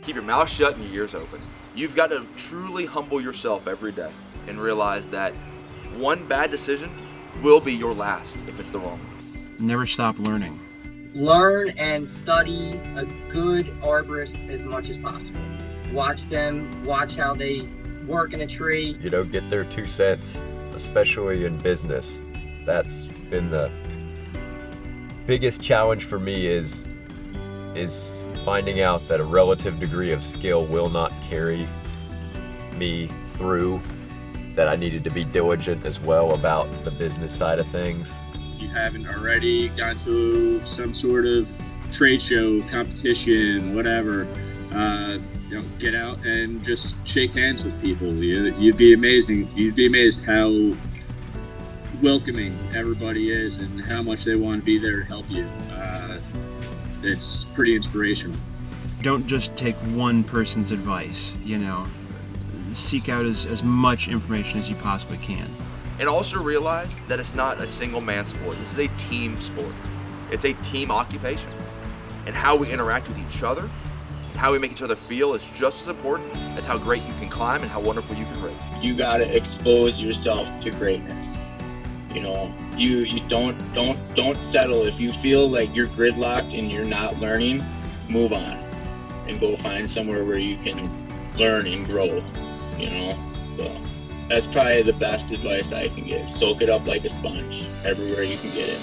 Keep your mouth shut and your ears open. You've got to truly humble yourself every day and realize that one bad decision will be your last if it's the wrong one. Never stop learning. Learn and study a good arborist as much as possible. Watch them, watch how they work in a tree. You know, get their 2 cents, especially in business. That's been the biggest challenge for me is finding out that a relative degree of skill will not carry me through, that I needed to be diligent as well about the business side of things. If you haven't already gone to some sort of trade show, competition, whatever, get out and just shake hands with people. You'd be amazing. You'd be amazed how welcoming everybody is and how much they want to be there to help you. It's pretty inspirational. Don't just take one person's advice, Seek out as much information as you possibly can. And also realize that it's not a single man sport. This is a team sport. It's a team occupation. And how we interact with each other and how we make each other feel is just as important as how great you can climb and how wonderful you can rake. You gotta expose yourself to greatness. You don't settle. If you feel like you're gridlocked and you're not learning, move on and go find somewhere where you can learn and grow, So that's probably the best advice I can give. Soak it up like a sponge everywhere you can get it.